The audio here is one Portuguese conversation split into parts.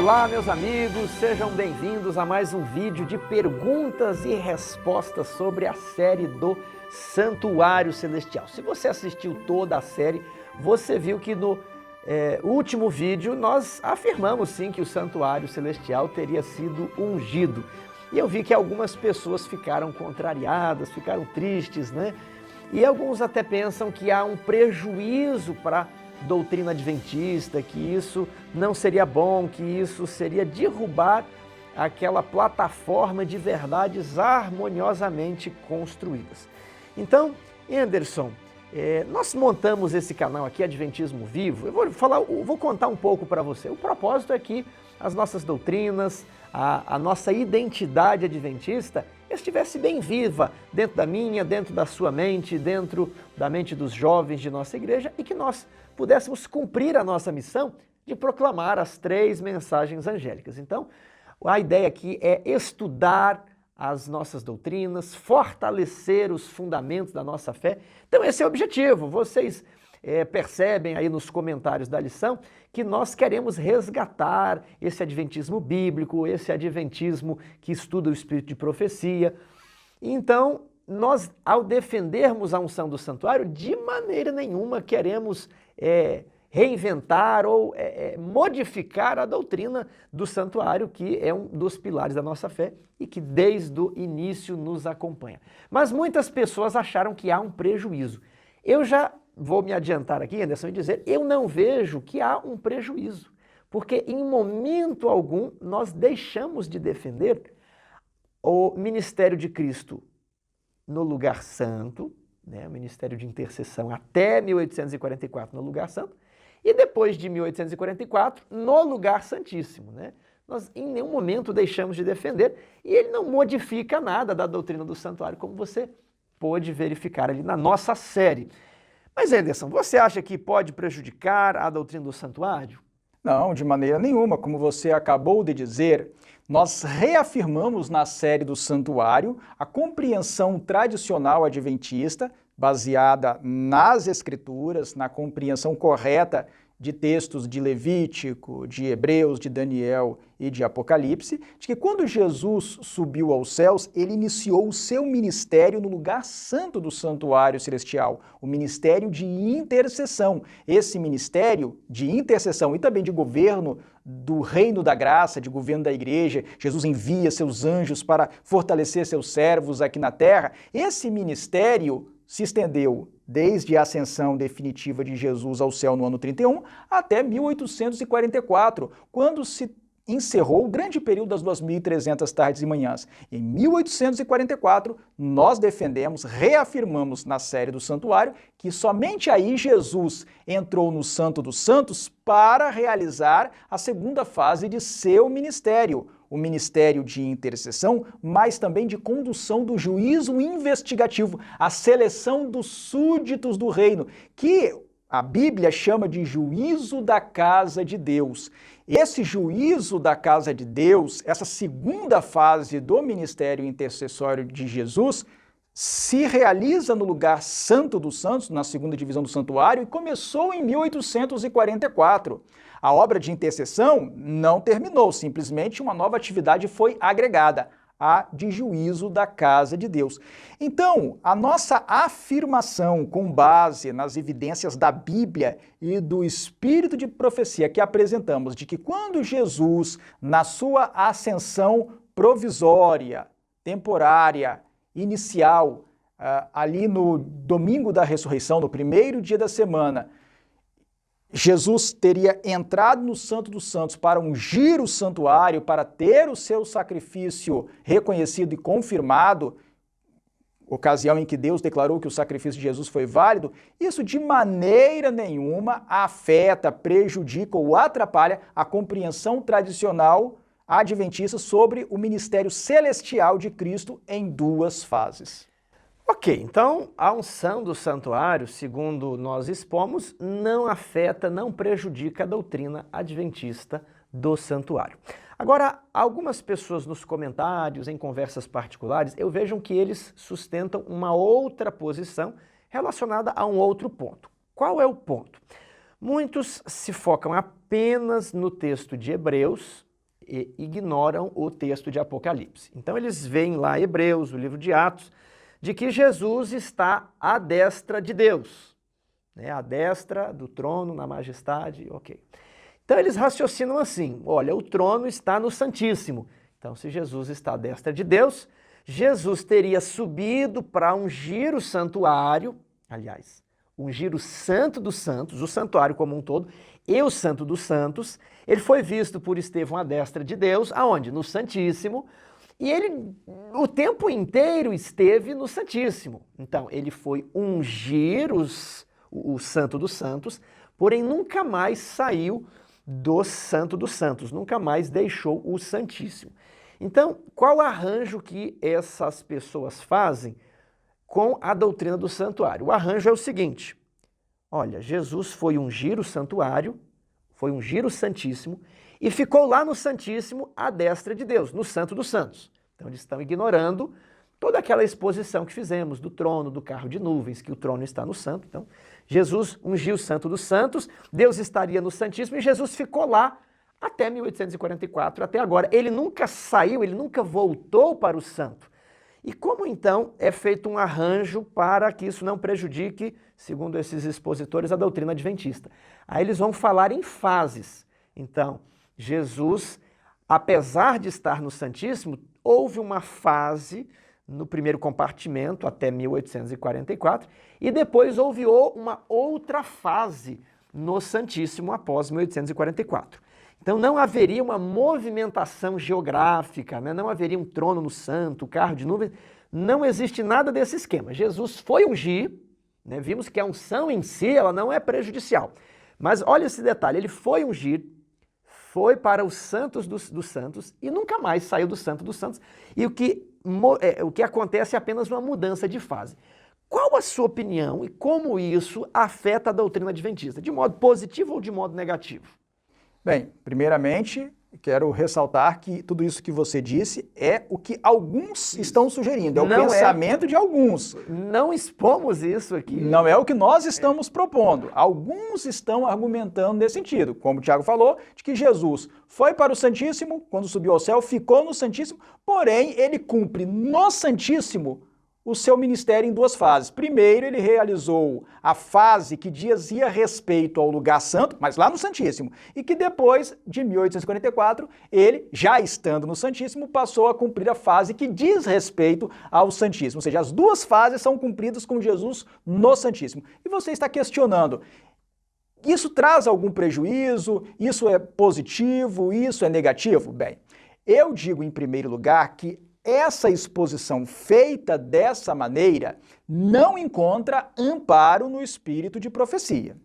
Olá, meus amigos, sejam bem-vindos a mais um vídeo de perguntas e respostas sobre a série do Santuário Celestial. Se você assistiu toda a série, você viu que no último vídeo nós afirmamos sim que o Santuário Celestial teria sido ungido. E eu vi que algumas pessoas ficaram contrariadas, ficaram tristes, né? E alguns até pensam que há um prejuízo para a doutrina adventista, que isso não seria bom, que isso seria derrubar aquela plataforma de verdades harmoniosamente construídas. Então, Anderson, nós montamos esse canal aqui, Adventismo Vivo. Eu vou contar um pouco para você. O propósito é que as nossas doutrinas, a nossa identidade adventista estivesse bem viva dentro da minha, dentro da sua mente, dentro da mente dos jovens de nossa igreja e que nós pudéssemos cumprir a nossa missão de proclamar as 3 mensagens angélicas. Então, a ideia aqui é estudar as nossas doutrinas, fortalecer os fundamentos da nossa fé. Então, esse é o objetivo. Vocês percebem aí nos comentários da lição que nós queremos resgatar esse adventismo bíblico, esse adventismo que estuda o espírito de profecia. Então, nós, ao defendermos a unção do santuário, de maneira nenhuma queremos reinventar ou modificar a doutrina do santuário, que é um dos pilares da nossa fé e que desde o início nos acompanha. Mas muitas pessoas acharam que há um prejuízo. Eu já vou me adiantar aqui, Anderson, e dizer, eu não vejo que há um prejuízo, porque em momento algum nós deixamos de defender o ministério de Cristo no lugar santo, né, o ministério de intercessão até 1844 no lugar santo, e depois de 1844 no lugar santíssimo, né? Nós em nenhum momento deixamos de defender, e ele não modifica nada da doutrina do santuário, como você pôde verificar ali na nossa série. Mas, Anderson, você acha que pode prejudicar a doutrina do santuário? Não, de maneira nenhuma. Como você acabou de dizer, nós reafirmamos na série do santuário a compreensão tradicional adventista, baseada nas Escrituras, na compreensão correta de textos de Levítico, de Hebreus, de Daniel e de Apocalipse, de que quando Jesus subiu aos céus, ele iniciou o seu ministério no lugar santo do santuário celestial, o ministério de intercessão. Esse ministério de intercessão e também de governo do reino da graça, de governo da igreja, Jesus envia seus anjos para fortalecer seus servos aqui na terra. Esse ministério se estendeu desde a ascensão definitiva de Jesus ao céu no ano 31 até 1844, quando se encerrou o grande período das 2.300 tardes e manhãs. Em 1844, nós defendemos, reafirmamos na série do santuário, que somente aí Jesus entrou no Santo dos Santos para realizar a segunda fase de seu ministério, o ministério de intercessão, mas também de condução do juízo investigativo, a seleção dos súditos do reino, que a Bíblia chama de juízo da casa de Deus. Esse juízo da casa de Deus, essa segunda fase do ministério intercessório de Jesus, se realiza no lugar santo dos santos, na segunda divisão do santuário, e começou em 1844. A obra de intercessão não terminou, simplesmente uma nova atividade foi agregada, a de juízo da casa de Deus. Então, a nossa afirmação com base nas evidências da Bíblia e do espírito de profecia que apresentamos, de que quando Jesus, na sua ascensão provisória, temporária, inicial, ali no domingo da ressurreição, no primeiro dia da semana, Jesus teria entrado no Santo dos Santos para ungir o santuário, para ter o seu sacrifício reconhecido e confirmado, ocasião em que Deus declarou que o sacrifício de Jesus foi válido, isso de maneira nenhuma afeta, prejudica ou atrapalha a compreensão tradicional adventista sobre o ministério celestial de Cristo em 2 fases. Ok, então a unção do santuário, segundo nós expomos, não afeta, não prejudica a doutrina adventista do santuário. Agora, algumas pessoas nos comentários, em conversas particulares, eu vejo que eles sustentam uma outra posição relacionada a um outro ponto. Qual é o ponto? Muitos se focam apenas no texto de Hebreus, e ignoram o texto de Apocalipse. Então eles veem lá Hebreus, o livro de Atos, de que Jesus está à destra de Deus, né? À destra do trono, na majestade, ok. Então eles raciocinam assim, olha, o trono está no Santíssimo. Então se Jesus está à destra de Deus, Jesus teria subido para ungir o santuário, aliás, ungir o Santo dos Santos, o santuário como um todo, e o Santo dos Santos. Ele foi visto por Estevão à destra de Deus, aonde? No Santíssimo. E ele, o tempo inteiro, esteve no Santíssimo. Então, ele foi ungir o Santo dos Santos, porém nunca mais saiu do Santo dos Santos, nunca mais deixou o Santíssimo. Então, qual o arranjo que essas pessoas fazem com a doutrina do santuário? O arranjo é o seguinte, olha, Jesus foi ungir o santuário, foi ungir o Santíssimo, e ficou lá no Santíssimo à destra de Deus, no Santo dos Santos. Então eles estão ignorando toda aquela exposição que fizemos do trono, do carro de nuvens, que o trono está no Santo. Então Jesus ungiu o Santo dos Santos, Deus estaria no Santíssimo e Jesus ficou lá até 1844, até agora. Ele nunca saiu, ele nunca voltou para o Santo. E como então é feito um arranjo para que isso não prejudique, segundo esses expositores, a doutrina adventista? Aí eles vão falar em fases. Então, Jesus, apesar de estar no Santíssimo, houve uma fase no primeiro compartimento até 1844 e depois houve uma outra fase no Santíssimo após 1844. Então não haveria uma movimentação geográfica, né? Não haveria um trono no santo, carro de nuvens, não existe nada desse esquema. Jesus foi ungir, né? Vimos que a unção em si ela não é prejudicial, mas olha esse detalhe, ele foi ungir, foi para os santos dos santos e nunca mais saiu do Santo dos Santos. E o que acontece é apenas uma mudança de fase. Qual a sua opinião e como isso afeta a doutrina adventista? De modo positivo ou de modo negativo? Bem, primeiramente, quero ressaltar que tudo isso que você disse é o que alguns estão sugerindo, é o pensamento de alguns. Não expomos isso aqui. Não é o que nós estamos propondo. Alguns estão argumentando nesse sentido, como o Tiago falou, de que Jesus foi para o Santíssimo, quando subiu ao céu, ficou no Santíssimo, porém ele cumpre no Santíssimo o seu ministério em duas fases. Primeiro, ele realizou a fase que dizia respeito ao lugar santo, mas lá no Santíssimo, e que depois, de 1844, ele, já estando no Santíssimo, passou a cumprir a fase que diz respeito ao Santíssimo. Ou seja, as duas fases são cumpridas com Jesus no Santíssimo. E você está questionando, isso traz algum prejuízo? Isso é positivo? Isso é negativo? Bem, eu digo em primeiro lugar que essa exposição feita dessa maneira não encontra amparo no espírito de profecia.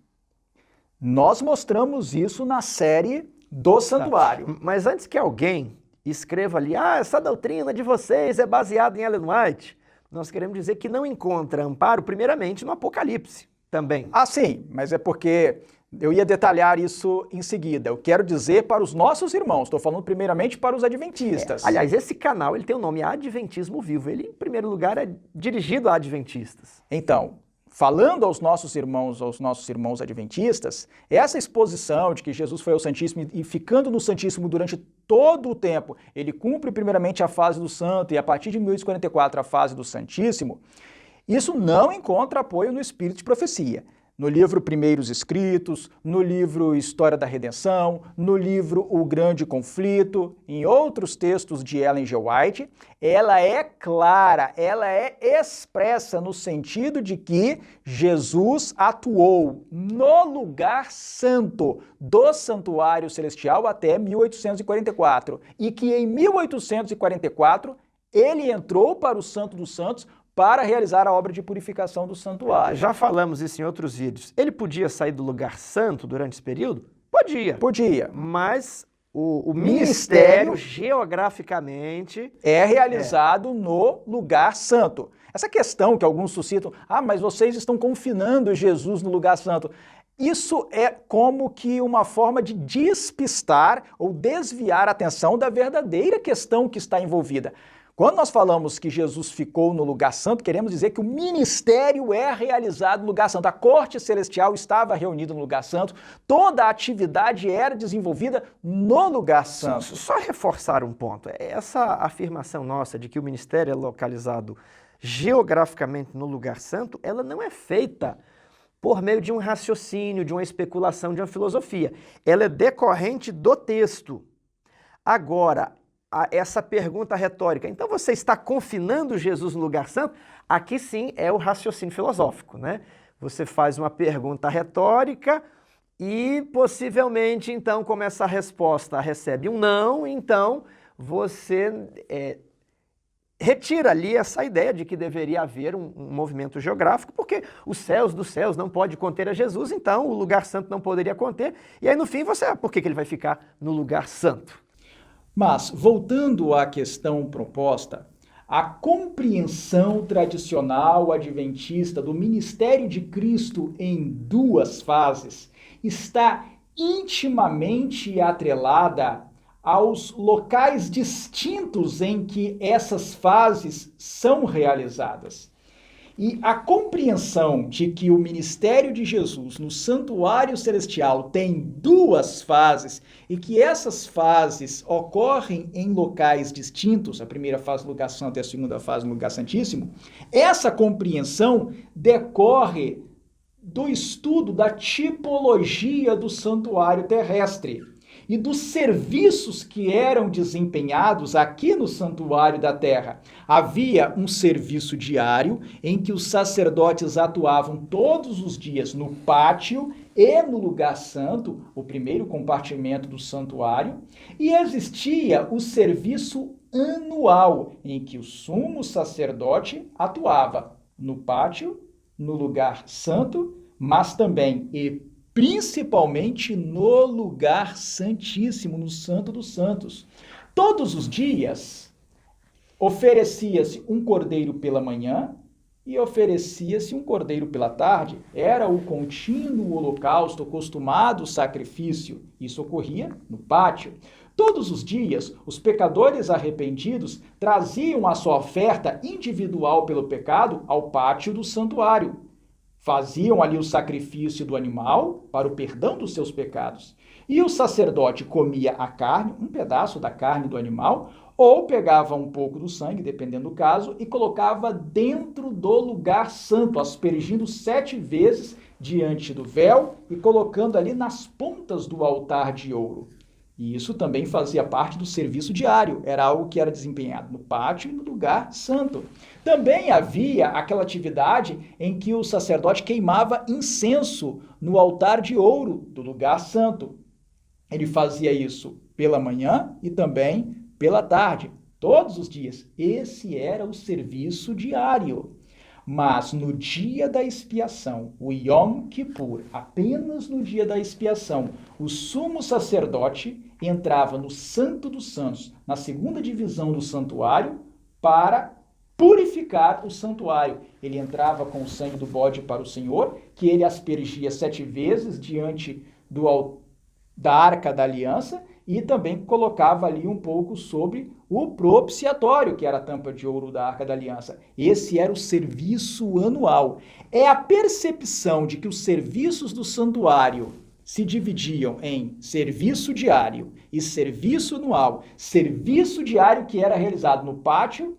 Nós mostramos isso na série do Santuário. Mas antes que alguém escreva ali, essa doutrina de vocês é baseada em Ellen White, nós queremos dizer que não encontra amparo, primeiramente, no Apocalipse também. Sim, mas é porque eu ia detalhar isso em seguida. Eu quero dizer para os nossos irmãos, estou falando primeiramente para os adventistas. Aliás, esse canal ele tem o nome Adventismo Vivo. Ele, em primeiro lugar, é dirigido a adventistas. Então, falando aos nossos irmãos adventistas, essa exposição de que Jesus foi ao Santíssimo e ficando no Santíssimo durante todo o tempo, ele cumpre primeiramente a fase do Santo e a partir de 1844 a fase do Santíssimo, isso não encontra apoio no espírito de profecia. No livro Primeiros Escritos, no livro História da Redenção, no livro O Grande Conflito, em outros textos de Ellen G. White, ela é clara, ela é expressa no sentido de que Jesus atuou no lugar santo do Santuário Celestial até 1844 e que em 1844 ele entrou para o Santo dos Santos para realizar a obra de purificação do santuário. Já falamos isso em outros vídeos. Ele podia sair do lugar santo durante esse período? Podia. Podia. Mas o ministério, geograficamente, é realizado no lugar santo. Essa questão que alguns suscitam, mas vocês estão confinando Jesus no lugar santo. Isso é como que uma forma de despistar ou desviar a atenção da verdadeira questão que está envolvida. Quando nós falamos que Jesus ficou no lugar santo, queremos dizer que o ministério é realizado no lugar santo. A corte celestial estava reunida no lugar santo, toda a atividade era desenvolvida no lugar santo. Só reforçar um ponto, essa afirmação nossa de que o ministério é localizado geograficamente no lugar santo, ela não é feita por meio de um raciocínio, de uma especulação, de uma filosofia. Ela é decorrente do texto. Agora, essa pergunta retórica, então você está confinando Jesus no lugar santo? Aqui sim é o raciocínio filosófico, né? Você faz uma pergunta retórica e possivelmente então como essa resposta recebe um não, então você retira ali essa ideia de que deveria haver um movimento geográfico, porque os céus dos céus não pode conter a Jesus, então o lugar santo não poderia conter, e aí no fim por que ele vai ficar no lugar santo? Mas, voltando à questão proposta, a compreensão tradicional adventista do ministério de Cristo em duas fases está intimamente atrelada aos locais distintos em que essas fases são realizadas. E a compreensão de que o ministério de Jesus no santuário celestial tem duas fases e que essas fases ocorrem em locais distintos, a primeira fase no lugar santo e a segunda fase no lugar santíssimo, essa compreensão decorre do estudo da tipologia do santuário terrestre e dos serviços que eram desempenhados aqui no santuário da terra. Havia um serviço diário em que os sacerdotes atuavam todos os dias no pátio e no lugar santo, o primeiro compartimento do santuário, e existia o serviço anual em que o sumo sacerdote atuava no pátio, no lugar santo, mas também e principalmente no lugar santíssimo, no Santo dos Santos. Todos os dias oferecia-se um cordeiro pela manhã e oferecia-se um cordeiro pela tarde. Era o contínuo holocausto, o costumado sacrifício. Isso ocorria no pátio. Todos os dias, os pecadores arrependidos traziam a sua oferta individual pelo pecado ao pátio do santuário. Faziam ali o sacrifício do animal para o perdão dos seus pecados. E o sacerdote comia a carne, um pedaço da carne do animal, ou pegava um pouco do sangue, dependendo do caso, e colocava dentro do lugar santo, aspergindo 7 vezes diante do véu e colocando ali nas pontas do altar de ouro. E isso também fazia parte do serviço diário, era algo que era desempenhado no pátio e no lugar santo. Também havia aquela atividade em que o sacerdote queimava incenso no altar de ouro do lugar santo. Ele fazia isso pela manhã e também pela tarde, todos os dias. Esse era o serviço diário. Mas no dia da expiação, o Yom Kippur, apenas no dia da expiação, o sumo sacerdote entrava no Santo dos Santos, na segunda divisão do santuário, para purificar o santuário. Ele entrava com o sangue do bode para o Senhor, que ele aspergia 7 vezes diante da Arca da Aliança, e também colocava ali um pouco sobre o propiciatório, que era a tampa de ouro da Arca da Aliança. Esse era o serviço anual. É a percepção de que os serviços do santuário se dividiam em serviço diário e serviço anual. Serviço diário que era realizado no pátio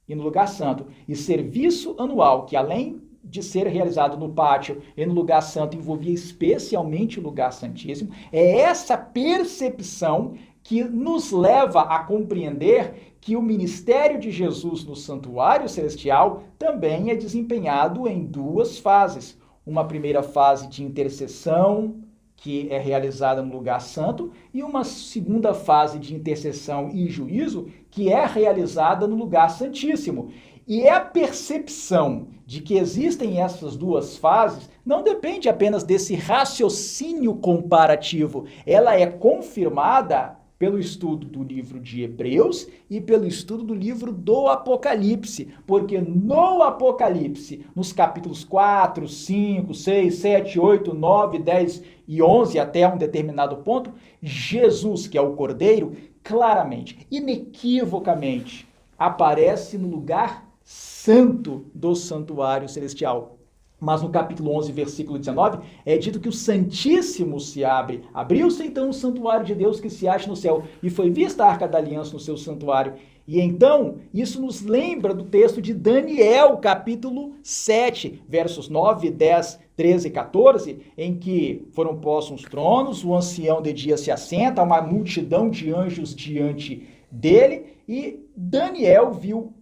e no lugar santo, e serviço anual que, além de ser realizado no pátio e no lugar santo, envolvia especialmente o lugar santíssimo. É essa percepção que nos leva a compreender que o ministério de Jesus no santuário celestial também é desempenhado em 2 fases. Uma primeira fase de intercessão, que é realizada no lugar santo, e uma segunda fase de intercessão e juízo, que é realizada no lugar santíssimo. E é a percepção de que existem essas 2 fases não depende apenas desse raciocínio comparativo. Ela é confirmada pelo estudo do livro de Hebreus e pelo estudo do livro do Apocalipse, porque no Apocalipse, nos capítulos 4, 5, 6, 7, 8, 9, 10 e 11, até um determinado ponto, Jesus, que é o Cordeiro, claramente, inequivocamente, aparece no lugar santo do santuário celestial. Mas no capítulo 11, versículo 19, é dito que o Santíssimo se abre. Abriu-se então o santuário de Deus que se acha no céu, e foi vista a Arca da Aliança no seu santuário. E então, isso nos lembra do texto de Daniel, capítulo 7, versos 9, 10, 13 e 14, em que foram postos os tronos, o ancião de dia se assenta, uma multidão de anjos diante dele, e Daniel viu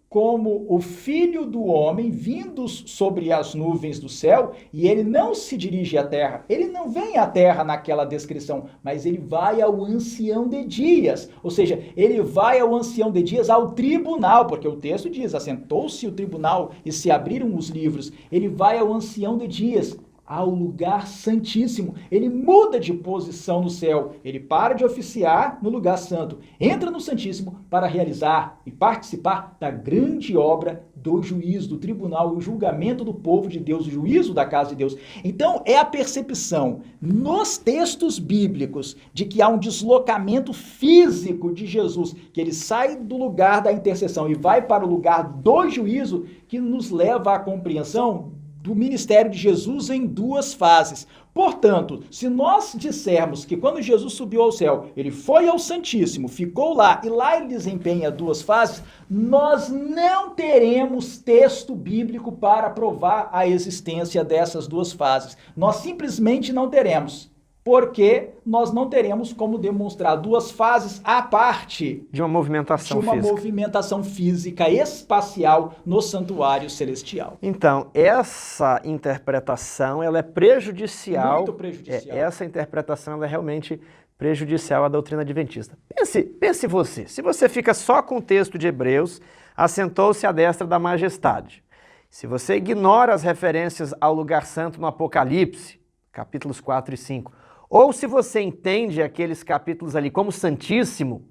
como o Filho do Homem vindo sobre as nuvens do céu, e ele não se dirige à terra, ele não vem à terra naquela descrição, mas ele vai ao ancião de dias, ou seja, ele vai ao ancião de dias, ao tribunal, porque o texto diz, assentou-se o tribunal e se abriram os livros, ele vai ao ancião de dias, ao lugar santíssimo, ele muda de posição no céu, ele para de oficiar no lugar santo, entra no santíssimo para realizar e participar da grande obra do juízo, do tribunal, o julgamento do povo de Deus, o juízo da casa de Deus. Então é a percepção nos textos bíblicos de que há um deslocamento físico de Jesus, que ele sai do lugar da intercessão e vai para o lugar do juízo, que nos leva à compreensão do ministério de Jesus em duas fases. Portanto, se nós dissermos que quando Jesus subiu ao céu, ele foi ao Santíssimo, ficou lá e lá ele desempenha duas fases, nós não teremos texto bíblico para provar a existência dessas duas fases. Nós simplesmente não teremos. Porque nós não teremos como demonstrar duas fases à parte de uma movimentação física espacial no santuário celestial. Então, essa interpretação ela é prejudicial. Muito prejudicial. Essa interpretação ela é realmente prejudicial à doutrina adventista. Pense você, se você fica só com o texto de Hebreus, assentou-se à destra da majestade. Se você ignora as referências ao lugar santo no Apocalipse, capítulos 4 e 5, ou se você entende aqueles capítulos ali como santíssimo,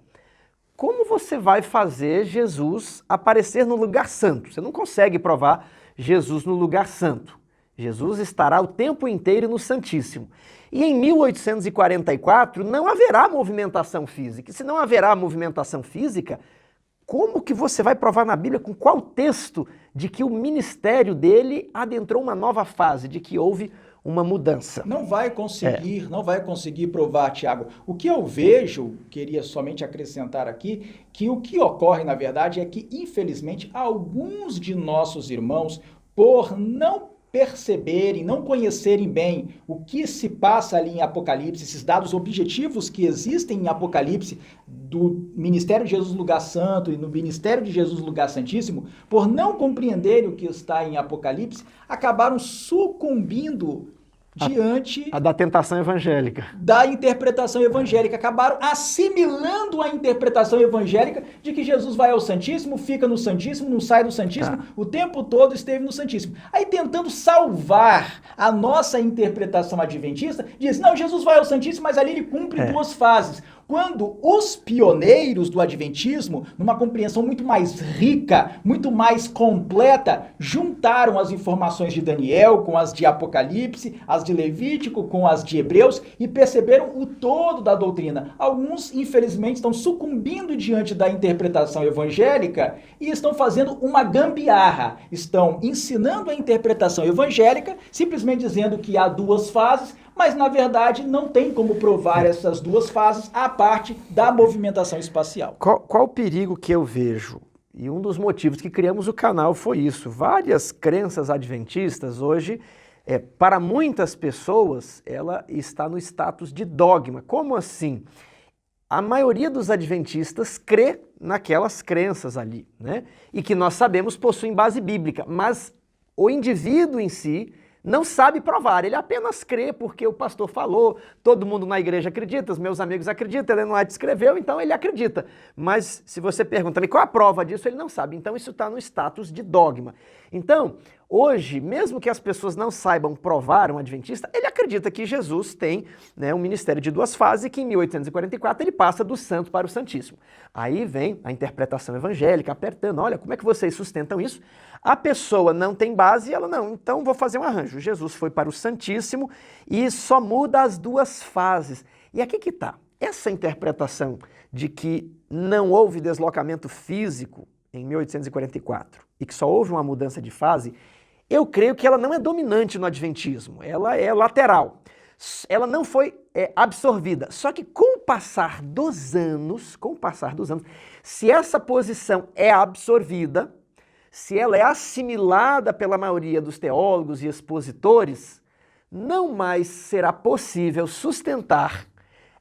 como você vai fazer Jesus aparecer no lugar santo? Você não consegue provar Jesus no lugar santo. Jesus estará o tempo inteiro no Santíssimo. E em 1844 não haverá movimentação física. E se não haverá movimentação física, como que você vai provar na Bíblia, com qual texto, de que o ministério dele adentrou uma nova fase, de que houve uma mudança? Não vai conseguir provar, Tiago. O que eu vejo, queria somente acrescentar aqui, que o que ocorre, na verdade, é que, infelizmente, alguns de nossos irmãos, por não perceberem, não conhecerem bem o que se passa ali em Apocalipse, esses dados objetivos que existem em Apocalipse, do ministério de Jesus no lugar santo e no ministério de Jesus no lugar santíssimo, por não compreenderem o que está em Apocalipse, acabaram sucumbindo diante da tentação evangélica. Da interpretação evangélica. Acabaram assimilando a interpretação evangélica de que Jesus vai ao Santíssimo, fica no Santíssimo, não sai do Santíssimo, o tempo todo esteve no Santíssimo. Aí tentando salvar a nossa interpretação adventista, diz, não, Jesus vai ao Santíssimo, mas ali ele cumpre duas fases. Quando os pioneiros do adventismo, numa compreensão muito mais rica, muito mais completa, juntaram as informações de Daniel com as de Apocalipse, as de Levítico com as de Hebreus e perceberam o todo da doutrina. Alguns, infelizmente, estão sucumbindo diante da interpretação evangélica e estão fazendo uma gambiarra. Estão ensinando a interpretação evangélica, simplesmente dizendo que há duas fases, mas, na verdade, não tem como provar essas duas fases à parte da movimentação espacial. Qual o perigo que eu vejo? E um dos motivos que criamos o canal foi isso. Várias crenças adventistas hoje, para muitas pessoas, ela está no status de dogma. Como assim? A maioria dos adventistas crê naquelas crenças ali, né? E que nós sabemos possuem base bíblica, mas o indivíduo em si não sabe provar, ele apenas crê porque o pastor falou, todo mundo na igreja acredita, os meus amigos acreditam, Ellen White escreveu, então ele acredita. Mas se você pergunta qual a prova disso, ele não sabe. Então isso está no status de dogma. Então, hoje, mesmo que as pessoas não saibam provar um adventista, ele acredita que Jesus tem, né, um ministério de duas fases e que em 1844 ele passa do santo para o santíssimo. Aí vem a interpretação evangélica apertando, olha, como é que vocês sustentam isso? A pessoa não tem base e ela não, então vou fazer um arranjo. Jesus foi para o santíssimo e só muda as duas fases. E aqui que está. essa interpretação de que não houve deslocamento físico em 1844 e que só houve uma mudança de fase, eu creio que ela não é dominante no adventismo, ela é lateral. Ela não foi absorvida. Só que com o passar dos anos, se essa posição é absorvida, se ela é assimilada pela maioria dos teólogos e expositores, não mais será possível sustentar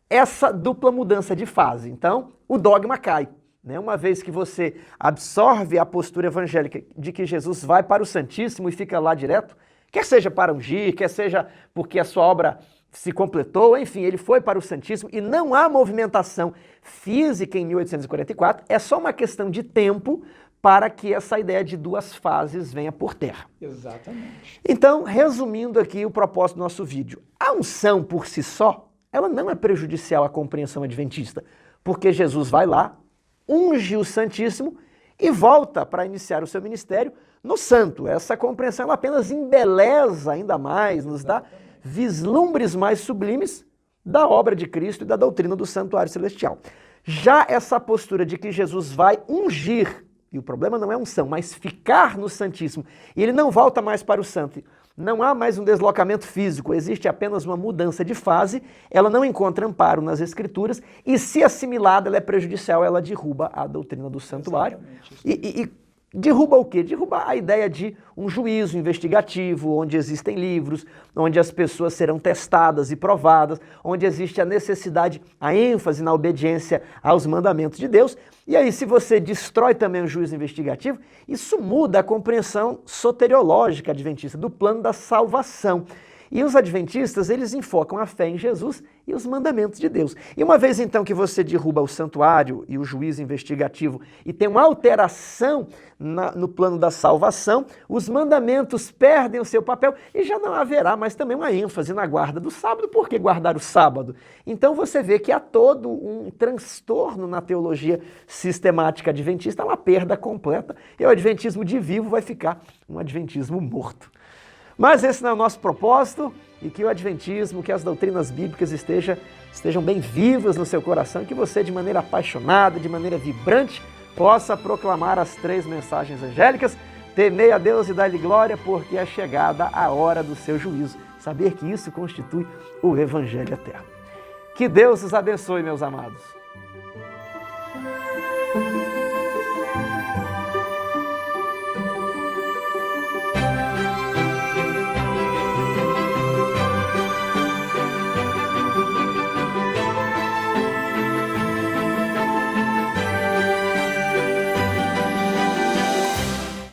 essa dupla mudança de fase. Então, o dogma cai. Uma vez que você absorve a postura evangélica de que Jesus vai para o Santíssimo e fica lá direto, quer seja para ungir, quer seja porque a sua obra se completou, enfim, ele foi para o Santíssimo e não há movimentação física em 1844, é só uma questão de tempo para que essa ideia de duas fases venha por terra. Exatamente. Então, resumindo aqui o propósito do nosso vídeo, a unção por si só, ela não é prejudicial à compreensão adventista, porque Jesus vai lá, unge o Santíssimo e volta para iniciar o seu ministério no santo. Essa compreensão ela apenas embeleza ainda mais, nos dá vislumbres mais sublimes da obra de Cristo e da doutrina do santuário celestial. Já essa postura de que Jesus vai ungir, e o problema não é unção, mas ficar no Santíssimo, e ele não volta mais para o santo, não há mais um deslocamento físico, existe apenas uma mudança de fase, ela não encontra amparo nas Escrituras, e se assimilada, ela é prejudicial, ela derruba a doutrina do santuário. E derruba o quê? Derruba a ideia de um juízo investigativo, onde existem livros, onde as pessoas serão testadas e provadas, onde existe a necessidade, a ênfase na obediência aos mandamentos de Deus. E aí, se você destrói também o juízo investigativo, isso muda a compreensão soteriológica adventista do plano da salvação. E os adventistas, eles enfocam a fé em Jesus e os mandamentos de Deus. E uma vez então que você derruba o santuário e o juízo investigativo e tem uma alteração no plano da salvação, os mandamentos perdem o seu papel e já não haverá mais também uma ênfase na guarda do sábado. Por que guardar o sábado? Então você vê que há todo um transtorno na teologia sistemática adventista, uma perda completa, e o adventismo de vivo vai ficar um adventismo morto. Mas esse não é o nosso propósito, e que o adventismo, que as doutrinas bíblicas estejam bem vivas no seu coração, que você, de maneira apaixonada, de maneira vibrante, possa proclamar as 3 mensagens angélicas: temei a Deus e dai-lhe glória, porque é chegada a hora do seu juízo. Saber que isso constitui o Evangelho eterno. Que Deus os abençoe, meus amados.